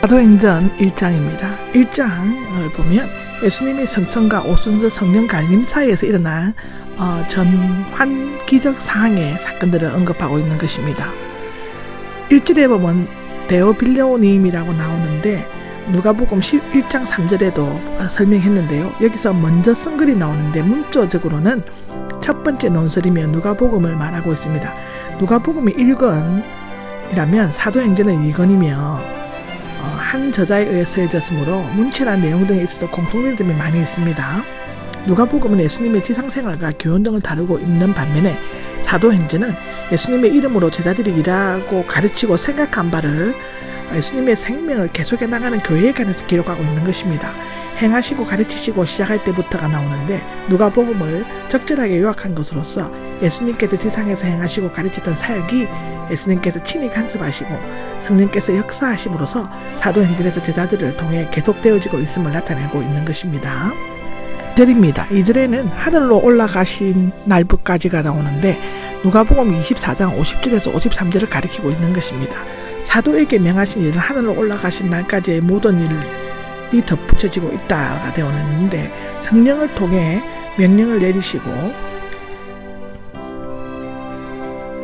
사도행전 1장입니다. 1장을 보면 예수님의 성천과 오순절 성령 갈림 사이에서 일어난 전환 기적 사항의 사건들을 언급하고 있는 것입니다. 1절에 보면 데오빌로님이라고 나오는데 누가복음 11장 3절에도 설명했는데요. 여기서 먼저 쓴 글이 나오는데 문자적으로는 첫 번째 논설이며 누가복음을 말하고 있습니다. 누가복음이 1권이라면 사도행전은 2권이며 한 저자에 의해 쓰여졌으므로 문체나 내용 등에 있어서 공통된 점이 많이 있습니다. 누가복음은 예수님의 지상생활과 교훈 등을 다루고 있는 반면에 사도행전은 예수님의 이름으로 제자들이 일하고 가르치고 생각한 바를 예수님의 생명을 계속해 나가는 교회에 관해서 기록하고 있는 것입니다. 행하시고 가르치시고 시작할 때부터가 나오는데 누가복음을 적절하게 요약한 것으로서 예수님께서 지상에서 행하시고 가르쳤던 사역이 예수님께서 친히 간섭하시고 성령께서 역사하심으로써 사도행전에서 제자들을 통해 계속되어지고 있음을 나타내고 있는 것입니다. 2절입니다. 2절에는 하늘로 올라가신 날부까지가 나오는데 누가복음 24장 50절에서 53절을 가리키고 있는 것입니다. 사도에게 명하신 일은 하늘로 올라가신 날까지의 모든 일이 덧붙여지고 있다가 되어있는데 성령을 통해 명령을 내리시고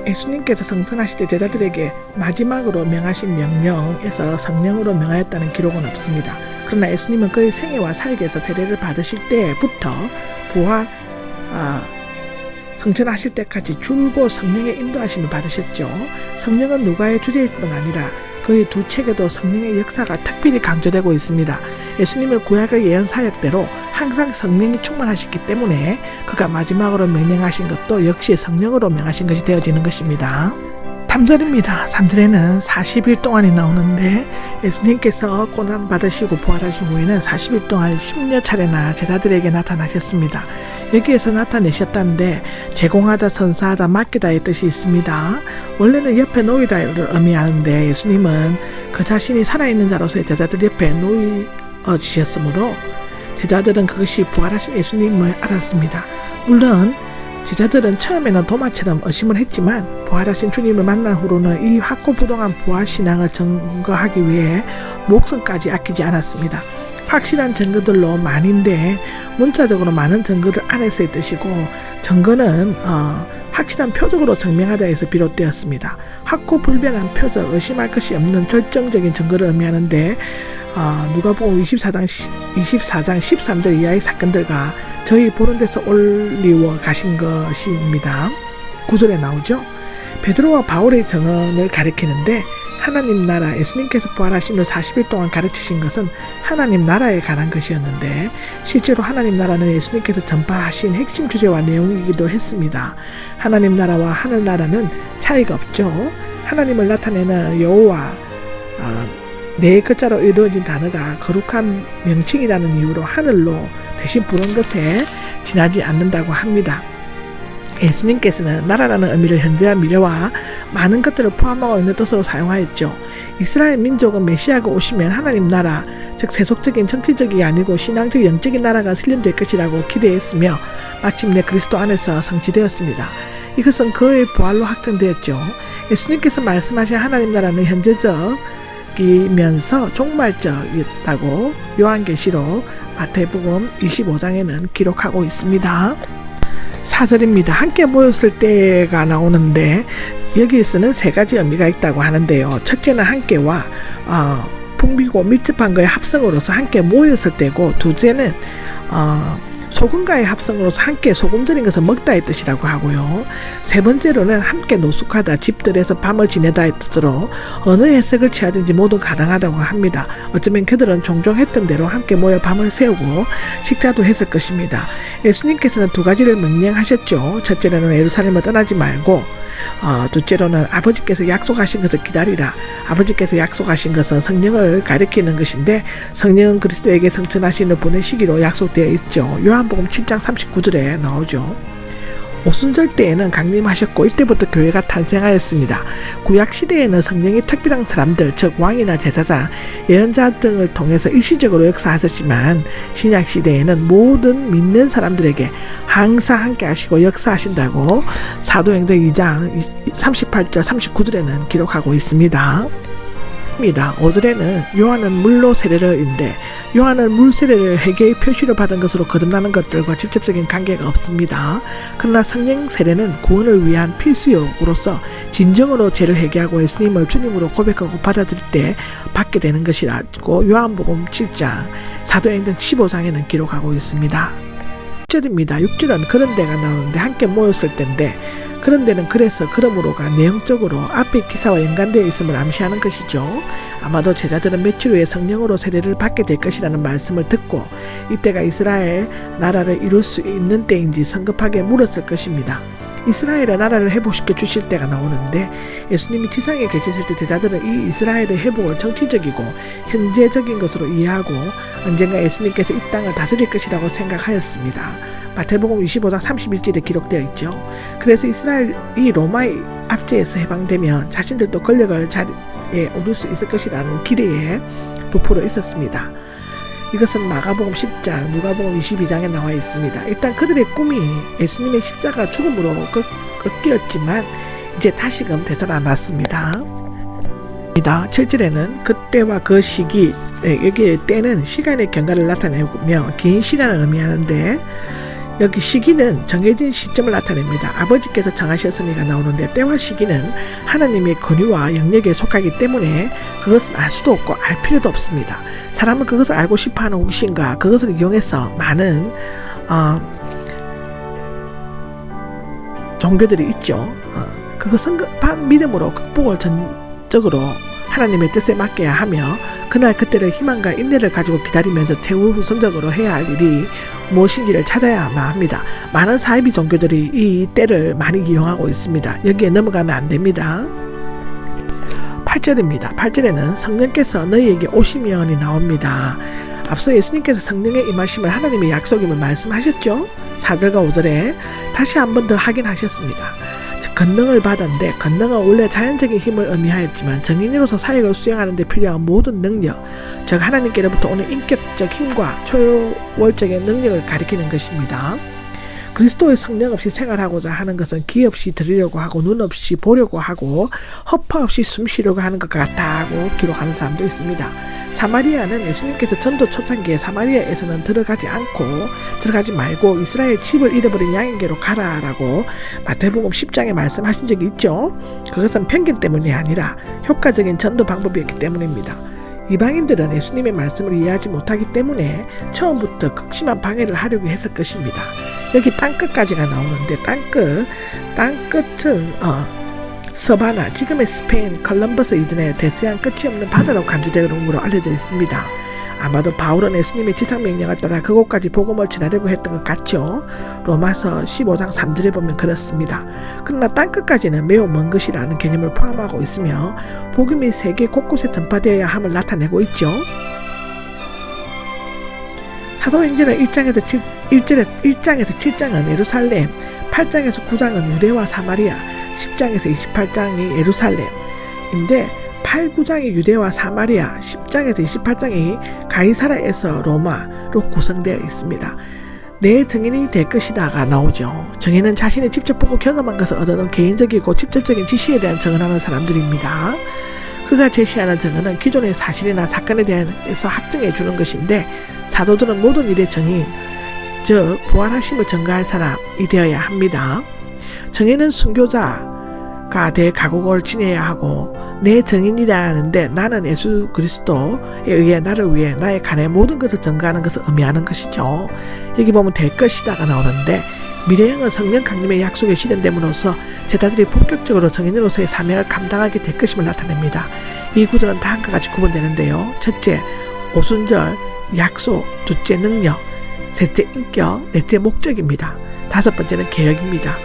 예수님께서 성천하실 때 제자들에게 마지막으로 명하신 명령에서 성령으로 명하였다는 기록은 없습니다. 그러나 예수님은 그의 생애와 사역에서 세례를 받으실 때부터 성천하실 때까지 줄곧 성령의 인도하심을 받으셨죠. 성령은 누가의 주제일 뿐 아니라 그의 두 책에도 성령의 역사가 특별히 강조되고 있습니다. 예수님의 구약의 예언 사역대로 항상 성령이 충만하셨기 때문에 그가 마지막으로 명령하신 것도 역시 성령으로 명하신 것이 되어지는 것입니다. 3절입니다. 3절에는 40일 동안이 나오는데 예수님께서 고난받으시고 부활하신 후에는 40일 동안 10여 차례나 제자들에게 나타나셨습니다. 여기에서 나타내셨다는데 제공하다, 선사하다, 맡기다의 뜻이 있습니다. 원래는 옆에 놓이다를 의미하는데 예수님은 그 자신이 살아있는 자로서의 제자들 옆에 놓여지셨으므로 제자들은 그것이 부활하신 예수님을 알았습니다. 물론 제자들은 처음에는 도마처럼 의심을 했지만 부활하신 주님을 만난 후로는 이 확고부동한 부활신앙을 증거하기 위해 목숨까지 아끼지 않았습니다. 확실한 증거들로 많은데 문자적으로 많은 증거들 안에서의 뜻이고 증거는 확실한 표적으로 증명하다에서 비롯되었습니다. 확고불변한 표적, 의심할 것이 없는 결정적인 증거를 의미하는데 누가복음 24장 13절 이하의 사건들과 저희 보는 데서 올리워 가신 것입니다. 9절에 나오죠. 베드로와 바울의 증언을 가리키는데 하나님 나라, 예수님께서 부활하신 후 40일 동안 가르치신 것은 하나님 나라에 관한 것이었는데 실제로 하나님 나라는 예수님께서 전파하신 핵심 주제와 내용이기도 했습니다. 하나님 나라와 하늘 나라는 차이가 없죠. 하나님을 나타내는 여호와 네 글자로 이루어진 단어가 거룩한 명칭이라는 이유로 하늘로 대신 부른 것에 지나지 않는다고 합니다. 예수님께서는 나라라는 의미를 현재와 미래와 많은 것들을 포함하고 있는 뜻으로 사용하였죠. 이스라엘 민족은 메시아가 오시면 하나님 나라, 즉 세속적인 정치적이 아니고 신앙적 영적인 나라가 실현될 것이라고 기대했으며 마침내 그리스도 안에서 성취되었습니다. 이것은 그의 부활로 확정되었죠. 예수님께서 말씀하신 하나님 나라는 현재적이면서 종말적이었다고 요한계시록, 마태복음 25장에는 기록하고 있습니다. 4절입니다. 함께 모였을 때가 나오는데 여기에서는 세 가지 의미가 있다고 하는데요. 첫째는 함께와 풍비고 밀접한 거의 합성으로서 함께 모였을 때고, 둘째는 소금과의 합성으로서 함께 소금 들인 것을 먹다의 뜻이라고 하고요. 세 번째로는 함께 노숙하다, 집들에서 밤을 지내다의 뜻으로 어느 해석을 취하든지 모두 가능하다고 합니다. 어쩌면 그들은 종종 했던 대로 함께 모여 밤을 새우고 식사도 했을 것입니다. 예수님께서는 두 가지를 명령하셨죠. 첫째로는 예루살렘을 떠나지 말고 둘째로는 아버지께서 약속하신 것을 기다리라. 아버지께서 약속하신 것은 성령을 가리키는 것인데 성령은 그리스도에게 성천하신 후 보내시기로 약속되어 있죠. 요한복음 7장 39절에 나오죠. 오순절 때에는 강림하셨고 이때부터 교회가 탄생하였습니다. 구약시대에는 성령이 특별한 사람들, 즉 왕이나 제사장, 예언자 등을 통해서 일시적으로 역사하셨지만 신약시대에는 모든 믿는 사람들에게 항상 함께 하시고 역사하신다고 사도행전 2장 38절 39절에는 기록하고 있습니다. 입니다. 5절에는 요한은 물로 세례를인데 요한은 물 세례를 회개의 표시로 받은 것으로 거듭나는 것들과 직접적인 관계가 없습니다. 그러나 성령 세례는 구원을 위한 필수 요구로서 진정으로 죄를 회개하고 예수님을 주님으로 고백하고 받아들일 때 받게 되는 것이라고 요한복음 7장 사도행전 15장에는 기록하고 있습니다. 6절입니다. 6절은 그런 데가 나오는데 함께 모였을 때인데 그런 데는 그래서 그러므로가 내용적으로 앞의 기사와 연관되어 있음을 암시하는 것이죠. 아마도 제자들은 며칠 후에 성령으로 세례를 받게 될 것이라는 말씀을 듣고 이때가 이스라엘 나라를 이룰 수 있는 때인지 성급하게 물었을 것입니다. 이스라엘의 나라를 회복시켜 주실 때가 나오는데 예수님이 지상에 계셨을 때 제자들은 이 이스라엘의 회복을 정치적이고 현재적인 것으로 이해하고 언젠가 예수님께서 이 땅을 다스릴 것이라고 생각하였습니다. 마태복음 25장 31절에 기록되어 있죠. 그래서 이스라엘이 로마의 압제에서 해방되면 자신들도 권력을 자리에 오를 수 있을 것이라는 기대에 부풀어 있었습니다. 이것은 마가복음 10장, 누가복음 22장에 나와 있습니다. 일단 그들의 꿈이 예수님의 십자가 죽음으로 꺾였지만 이제 다시금 되살아났습니다. 7절에는 그때와 그 시기, 여기에 때는 시간의 경과를 나타내며 긴 시간을 의미하는데 여기 시기는 정해진 시점을 나타냅니다. 아버지께서 정하셨으니가 나오는데 때와 시기는 하나님의 권위와 영역에 속하기 때문에 그것은 알 수도 없고 알 필요도 없습니다. 사람은 그것을 알고 싶어하는 호기심과 그것을 이용해서 많은 종교들이 있죠. 그거 성급한 믿음으로 극복을 전적으로 하나님의 뜻에 맡겨야 하며 그날 그때를 희망과 인내를 가지고 기다리면서 최우선적으로 해야 할 일이 무엇인지를 찾아야만 합니다. 많은 사이비 종교들이 이 때를 많이 이용하고 있습니다. 여기에 넘어가면 안 됩니다. 8절입니다. 8절에는 성령께서 너희에게 오시면이 나옵니다. 앞서 예수님께서 성령의 임하심을 하나님의 약속임을 말씀하셨죠. 4절과 5절에 다시 한 번 더 확인하셨습니다. 권능을 받았는데 권능은 원래 자연적인 힘을 의미하였지만 정인으로서 사역을 수행하는 데 필요한 모든 능력, 즉 하나님께로부터 오는 인격적 힘과 초월적인 능력을 가리키는 것입니다. 그리스도의 성령 없이 생활하고자 하는 것은 귀 없이 들으려고 하고 눈 없이 보려고 하고 허파 없이 숨 쉬려고 하는 것 같다고 기록하는 사람도 있습니다. 사마리아는 예수님께서 전도 초창기에 사마리아에서는 들어가지 말고 이스라엘 집을 잃어버린 양에게로 가라라고 마태복음 10장에 말씀하신 적이 있죠. 그것은 편견 때문이 아니라 효과적인 전도 방법이었기 때문입니다. 이방인들은 예수님의 말씀을 이해하지 못하기 때문에 처음부터 극심한 방해를 하려고 했을 것입니다. 여기 땅끝까지가 나오는데 땅끝은 서바나, 지금의 스페인 컬럼버스 이전에 대서양 끝이 없는 바다로 간주되는 것으로 알려져 있습니다. 아마도 바울은 예수님의 지상명령을 따라 그곳까지 복음을 전하려고 했던 것 같죠. 로마서 15장 3절에 보면 그렇습니다. 그러나 땅끝까지는 매우 먼 것이라는 개념을 포함하고 있으며 복음이 세계 곳곳에 전파되어야 함을 나타내고 있죠. 사도행전은 1장에서 7장은 예루살렘, 8장에서 9장은 유대와 사마리아, 10장에서 28장이 예루살렘인데 8, 9장이 유대와 사마리아, 10장에서 28장이 가이사라에서 로마로 구성되어 있습니다. 내 증인이 될 것이다가 나오죠. 증인은 자신이 직접 보고 경험한 것을 얻어놓은 개인적이고 직접적인 지시에 대한 증언하는 사람들입니다. 그가 제시하는 증언은 기존의 사실이나 사건에 대해서 확증해 주는 것인데 사도들은 모든 일의 증인, 즉 부활하심을 증거할 사람이 되어야 합니다. 증인은 순교자가 될 각오를 지녀야 하고 내 증인이라는데 나는 예수 그리스도에 의해 나를 위해 나의 간의 모든 것을 증거하는 것을 의미하는 것이죠. 여기 보면 될 것이다가 나오는데 미래형은 성령 강림의 약속에 실현됨으로써 제자들이 본격적으로 증인으로서의 사명을 감당하게 될 것임을 나타냅니다. 이 구절은 다음과 같이 구분되는데요. 첫째, 오순절, 약속, 둘째, 능력, 셋째, 인격, 넷째, 목적입니다. 다섯 번째는 계획입니다.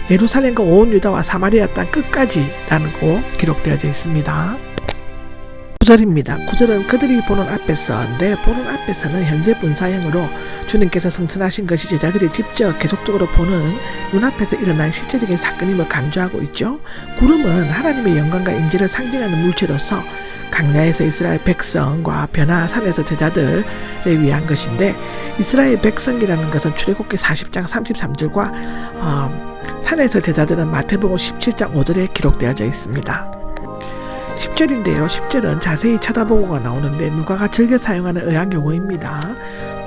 예루살렘과 온 유다와 사마리아 땅 끝까지라는 거 기록되어져 있습니다. 9절입니다. 9절은 그들이 보는 앞에서인데 보는 앞에서는 현재 분사형으로 주님께서 성천하신 것이 제자들이 직접 계속적으로 보는 눈앞에서 일어난 실제적인 사건임을 강조하고 있죠. 구름은 하나님의 영광과 임재를 상징하는 물체로서 강야에서 이스라엘 백성과 변화산에서 제자들을 위한 것인데 이스라엘 백성이라는 것은 출애굽기 40장 33절과 산에서 제자들은 마태복음 17장 5절에 기록되어져 있습니다. 10절인데요. 10절은 자세히 쳐다보고가 나오는데 누가가 즐겨 사용하는 의학 용어입니다.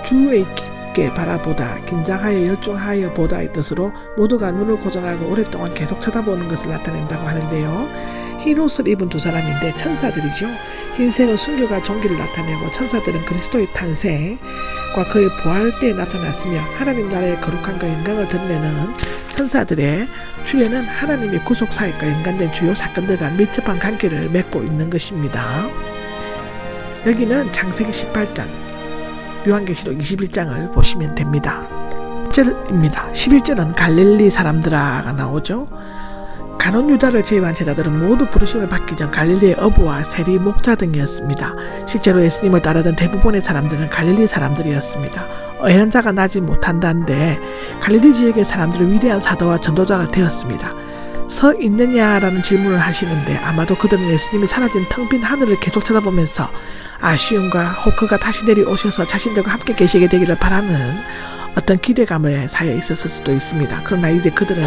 주의 깊게 바라보다, 긴장하여 열중하여 보다의 뜻으로 모두가 눈을 고정하고 오랫동안 계속 쳐다보는 것을 나타낸다고 하는데요. 흰 옷을 입은 두 사람인데 천사들이죠. 흰색은 순교가 종기를 나타내고 천사들은 그리스도의 탄생과 그의 부활 때에 나타났으며 하나님 나라의 거룩함과 영광을 드러내는 천사들의 주에는 하나님의 구속 사역과 연관된 주요 사건들과 밀접한 관계를 맺고 있는 것입니다. 여기는 창세기 18장, 요한계시록 21장을 보시면 됩니다. 11절입니다. 11절은 갈릴리 사람들아가 나오죠. 가룟 유다를 제외한 제자들은 모두 부르심을 받기 전 갈릴리의 어부와 세리, 목자 등이었습니다. 실제로 예수님을 따르던 대부분의 사람들은 갈릴리 사람들이었습니다. 예언자가 나지 못한다는데 갈릴리 지역의 사람들은 위대한 사도와 전도자가 되었습니다. 서 있느냐라는 질문을 하시는데 아마도 그들은 예수님이 사라진 텅 빈 하늘을 계속 쳐다보면서 아쉬움과 혹그가 다시 내려오셔서 자신들과 함께 계시게 되기를 바라는 어떤 기대감에 사여 있었을 수도 있습니다. 그러나 이제 그들은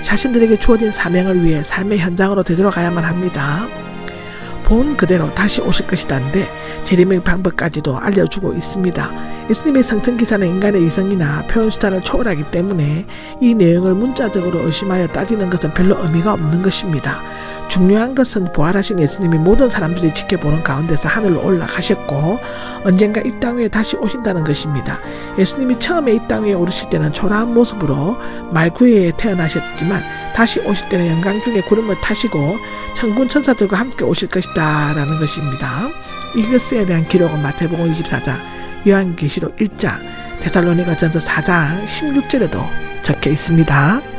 자신들에게 주어진 사명을 위해 삶의 현장으로 되돌아가야만 합니다. 본 그대로 다시 오실 것이다는데 재림의 방법까지도 알려주고 있습니다. 예수님의 성천기사는 인간의 이성이나 표현수단을 초월하기 때문에 이 내용을 문자적으로 의심하여 따지는 것은 별로 의미가 없는 것입니다. 중요한 것은 부활하신 예수님이 모든 사람들이 지켜보는 가운데서 하늘로 올라가셨고 언젠가 이 땅 위에 다시 오신다는 것입니다. 예수님이 처음에 이 땅 위에 오르실 때는 초라한 모습으로 말구에 태어나셨지만 다시 오실 때는 영광 중에 구름을 타시고 천군 천사들과 함께 오실 것이다 라는 것입니다. 이것에 대한 기록은 마태복음 24장, 요한계시록 1장, 데살로니가전서 4장 16절에도 적혀 있습니다.